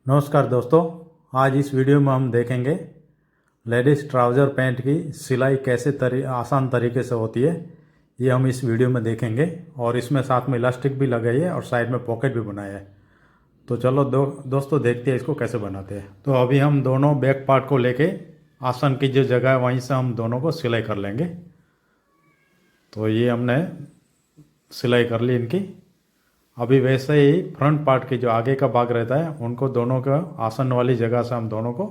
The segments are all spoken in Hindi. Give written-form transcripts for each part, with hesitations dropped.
नमस्कार दोस्तों। आज इस वीडियो में हम देखेंगे लेडीज़ ट्राउज़र पैंट की सिलाई कैसे आसान तरीके से होती है। ये हम इस वीडियो में देखेंगे और इसमें साथ में इलास्टिक भी लगाई है और साइड में पॉकेट भी बनाया है। तो चलो दोस्तों देखते हैं इसको कैसे बनाते हैं। तो अभी हम दोनों बैक पार्ट को लेके आसन की जो जगह है वहीं से हम दोनों को सिलाई कर लेंगे। तो ये हमने सिलाई कर ली इनकी। अभी वैसे ही फ्रंट पार्ट की जो आगे का भाग रहता है उनको दोनों का आसन वाली जगह से हम दोनों को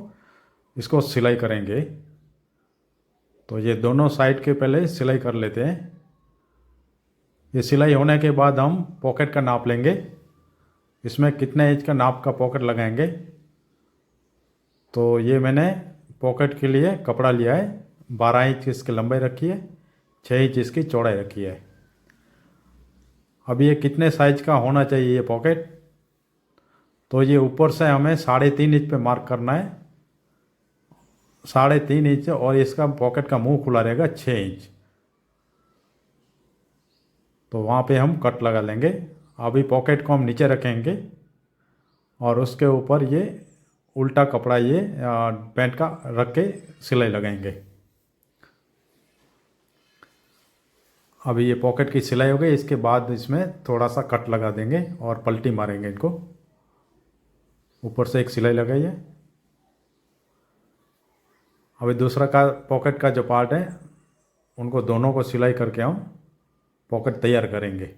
इसको सिलाई करेंगे। तो ये दोनों साइड के पहले सिलाई कर लेते हैं। ये सिलाई होने के बाद हम पॉकेट का नाप लेंगे, इसमें कितने इंच का नाप का पॉकेट लगाएंगे। तो ये मैंने पॉकेट के लिए कपड़ा लिया है, 12 इंच इसकी लंबाई रखी है, 6 इंच इसकी चौड़ाई रखी है। अब ये कितने साइज का होना चाहिए ये पॉकेट, तो ये ऊपर से हमें 3.5 इंच पे मार्क करना है, 3.5 इंच, और इसका पॉकेट का मुंह खुला रहेगा 6 इंच। तो वहाँ पे हम कट लगा लेंगे। अभी पॉकेट को हम नीचे रखेंगे और उसके ऊपर ये उल्टा कपड़ा ये पैंट का रख के सिलाई लगाएंगे। अभी ये पॉकेट की सिलाई हो गई, इसके बाद इसमें थोड़ा सा कट लगा देंगे और पलटी मारेंगे इनको। ऊपर से एक सिलाई लगाई है। अभी दूसरा का पॉकेट का जो पार्ट है उनको दोनों को सिलाई करके हम पॉकेट तैयार करेंगे।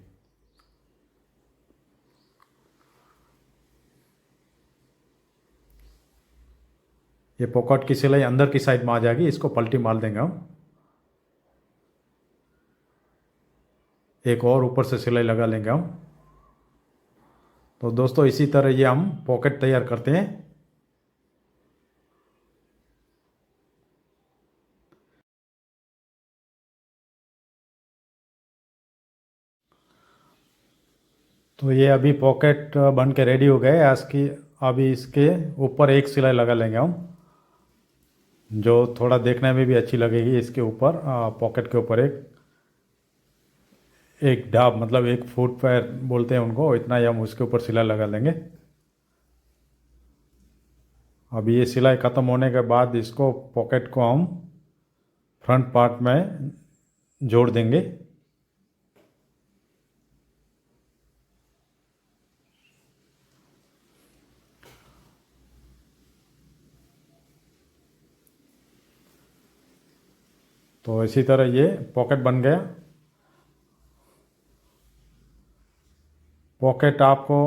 ये पॉकेट की सिलाई अंदर की साइड में आ जाएगी, इसको पलटी मार देंगे हम। एक और ऊपर से सिलाई लगा लेंगे हम। तो दोस्तों इसी तरह ये हम पॉकेट तैयार करते हैं। तो ये अभी पॉकेट बन के रेडी हो गए इसकी। अभी इसके ऊपर एक सिलाई लगा लेंगे हम, जो थोड़ा देखने में भी अच्छी लगेगी। इसके ऊपर पॉकेट के ऊपर एक एक डाब, मतलब एक फुट पैर बोलते हैं उनको, इतना ही हम उसके ऊपर सिलाई लगा लेंगे। अभी ये सिलाई ख़त्म होने के बाद इसको पॉकेट को हम फ्रंट पार्ट में जोड़ देंगे। तो इसी तरह ये पॉकेट बन गया। पॉकेट आपको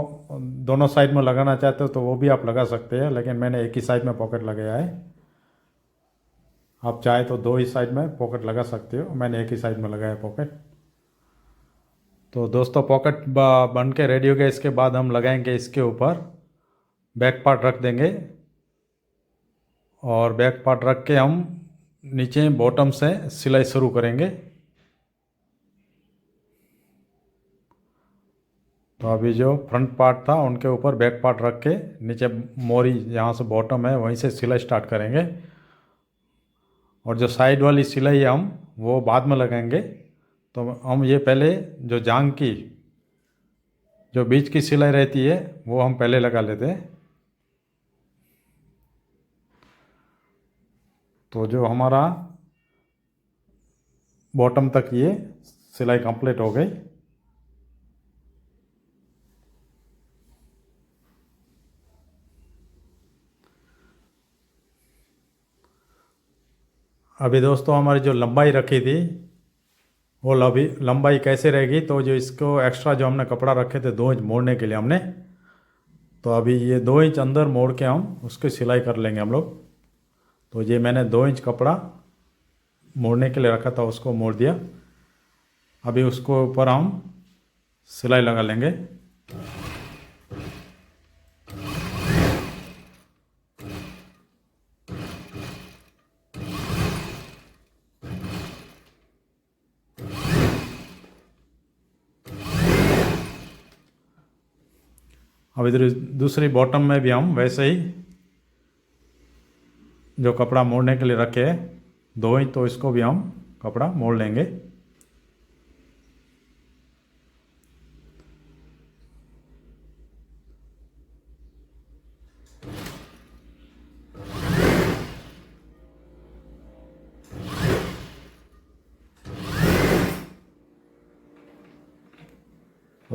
दोनों साइड में लगाना चाहते हो तो वो भी आप लगा सकते हैं, लेकिन मैंने एक ही साइड में पॉकेट लगाया है। आप चाहे तो दो ही साइड में पॉकेट लगा सकते हो, मैंने एक ही साइड में लगाया पॉकेट। तो दोस्तों पॉकेट बन के रेडी हो गया। इसके बाद हम लगाएंगे इसके ऊपर बैक पार्ट रख देंगे, और बैक पार्ट रख के हम नीचे बॉटम से सिलाई शुरू करेंगे। तो अभी जो फ्रंट पार्ट था उनके ऊपर बैक पार्ट रख के नीचे मोरी जहाँ से बॉटम है वहीं से सिलाई स्टार्ट करेंगे, और जो साइड वाली सिलाई है हम वो बाद में लगाएंगे। तो हम ये पहले जो जांग की जो बीच की सिलाई रहती है वो हम पहले लगा लेते हैं। तो जो हमारा बॉटम तक ये सिलाई कंप्लीट हो गई। अभी दोस्तों हमारी जो लंबाई रखी थी वो लंबाई कैसे रहेगी, तो जो इसको एक्स्ट्रा जो हमने कपड़ा रखे थे 2 इंच मोड़ने के लिए हमने, तो अभी ये 2 इंच अंदर मोड़ के हम उसकी सिलाई कर लेंगे हम लोग। तो ये मैंने 2 इंच कपड़ा मोड़ने के लिए रखा था, उसको मोड़ दिया। अभी उसको ऊपर हम सिलाई लगा लेंगे। अब इधर दूसरी बॉटम में भी हम वैसे ही जो कपड़ा मोड़ने के लिए रखे 2 इंच, तो इसको भी हम कपड़ा मोड़ लेंगे।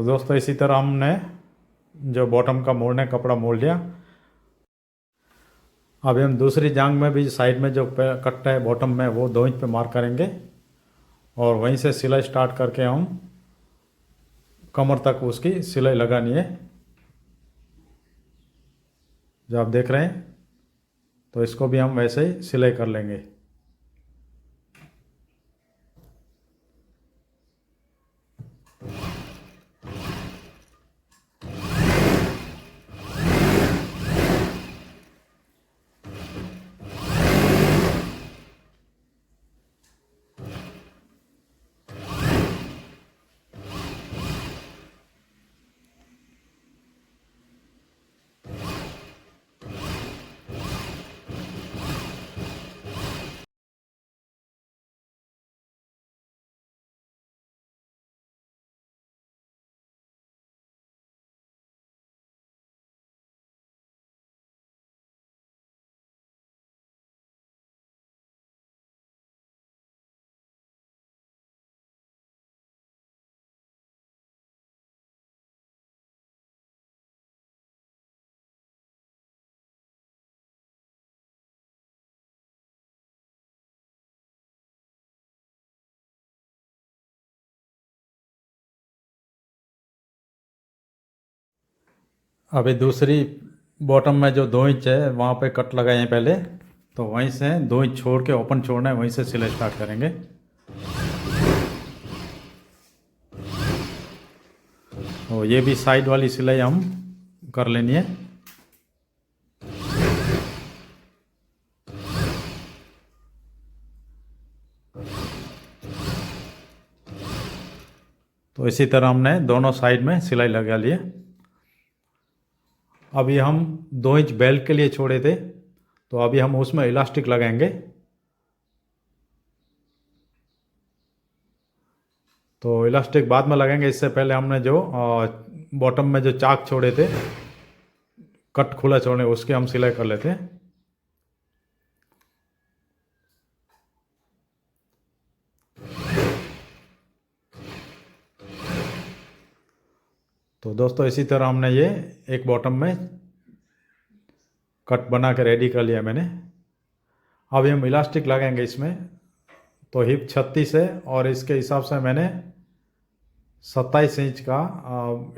तो दोस्तों इसी तरह हमने जो बॉटम का मोड़ने कपड़ा मोड़ लिया। अभी हम दूसरी जांग में भी साइड में जो कट है बॉटम में वो 2 इंच पे मार्क करेंगे और वहीं से सिलाई स्टार्ट करके हम कमर तक उसकी सिलाई लगानी है जो आप देख रहे हैं। तो इसको भी हम वैसे ही सिलाई कर लेंगे। अभी दूसरी बॉटम में जो 2 इंच है वहाँ पे कट लगाए हैं पहले, तो वहीं से 2 इंच छोड़ के ओपन छोड़ना है, वहीं से सिलाई स्टार्ट करेंगे। तो ये भी साइड वाली सिलाई हम कर लेनी है। तो इसी तरह हमने दोनों साइड में सिलाई लगा ली है। अभी हम 2 इंच बेल्ट के लिए छोड़े थे, तो अभी हम उसमें इलास्टिक लगाएंगे। तो इलास्टिक बाद में लगाएंगे, इससे पहले हमने जो बॉटम में जो चाक छोड़े थे कट खुला छोड़ने, उसके हम सिलाई कर लेते हैं। तो दोस्तों इसी तरह हमने ये एक बॉटम में कट बना के रेडी कर लिया मैंने। अभी हम इलास्टिक लगाएंगे इसमें। तो हिप 36 है और इसके हिसाब से मैंने 27 इंच का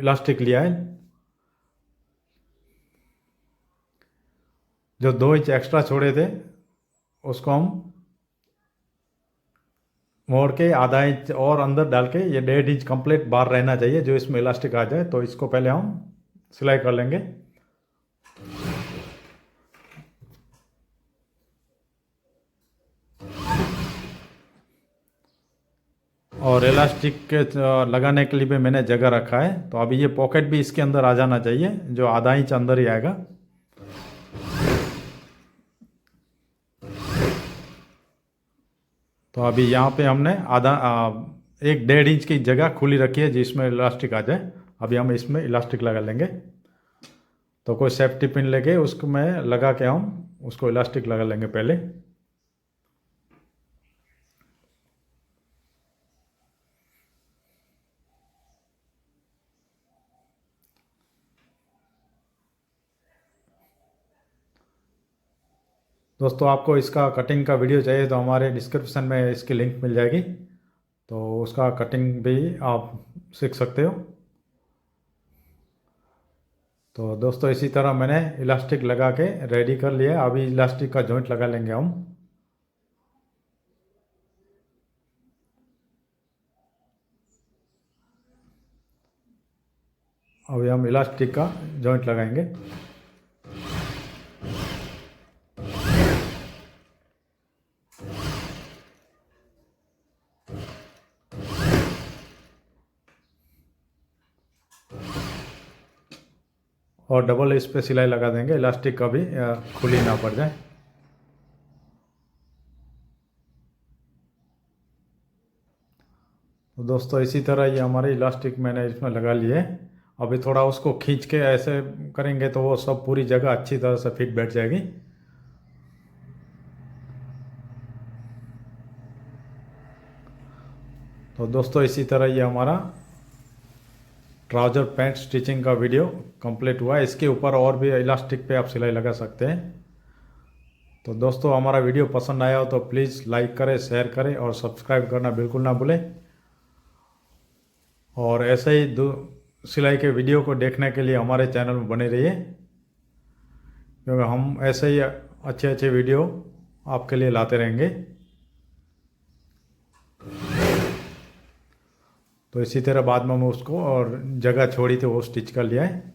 इलास्टिक लिया है। जो 2 इंच एक्स्ट्रा छोड़े थे उसको हम मोड़ के आधा इंच और अंदर डाल के ये 1.5 इंच कंप्लीट बाहर रहना चाहिए जो इसमें इलास्टिक आ जाए। तो इसको पहले हम सिलाई कर लेंगे। और इलास्टिक के लगाने के लिए भी मैंने जगह रखा है। तो अभी ये पॉकेट भी इसके अंदर आ जाना चाहिए, जो आधा इंच अंदर ही आएगा। तो अभी यहाँ पे हमने आधा 1.5 इंच की जगह खुली रखी है जिसमें इलास्टिक आ जाए। अभी हम इसमें इलास्टिक लगा लेंगे। तो कोई सेफ्टी पिन लेके उसको में लगा के हम उसको इलास्टिक लगा लेंगे पहले। दोस्तों आपको इसका कटिंग का वीडियो चाहिए तो हमारे डिस्क्रिप्शन में इसकी लिंक मिल जाएगी, तो उसका कटिंग भी आप सीख सकते हो। तो दोस्तों इसी तरह मैंने इलास्टिक लगा के रेडी कर लिया। अभी इलास्टिक का जॉइंट लगा लेंगे हम। अभी हम इलास्टिक का जॉइंट लगाएंगे। और डबल इस पे सिलाई लगा देंगे, इलास्टिक का भी खुली ना पड़ जाए। तो दोस्तों इसी तरह ये हमारे इलास्टिक मैंने इसमें लगा लिए। अभी थोड़ा उसको खींच के ऐसे करेंगे तो वो सब पूरी जगह अच्छी तरह से फिट बैठ जाएगी। तो दोस्तों इसी तरह ये हमारा ट्राउज़र पैंट स्टिचिंग का वीडियो कंप्लीट हुआ है। इसके ऊपर और भी इलास्टिक पे आप सिलाई लगा सकते हैं। तो दोस्तों हमारा वीडियो पसंद आया हो तो प्लीज़ लाइक करें, शेयर करें और सब्सक्राइब करना बिल्कुल ना भूलें। और ऐसे ही सिलाई के वीडियो को देखने के लिए हमारे चैनल में बने रहिए, क्योंकि हम ऐसे ही अच्छे अच्छे वीडियो आपके लिए लाते रहेंगे। तो इसी तरह बाद में हम उसको और जगह छोड़ी थी वो स्टिच कर लिया है।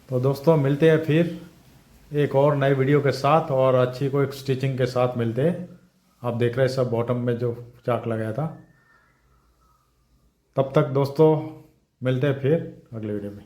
तो दोस्तों मिलते हैं फिर एक और नए वीडियो के साथ और अच्छी कोई स्टिचिंग के साथ मिलते हैं। आप देख रहे हैं सब बॉटम में जो चाक लगाया था। तब तक दोस्तों मिलते हैं फिर अगले वीडियो में।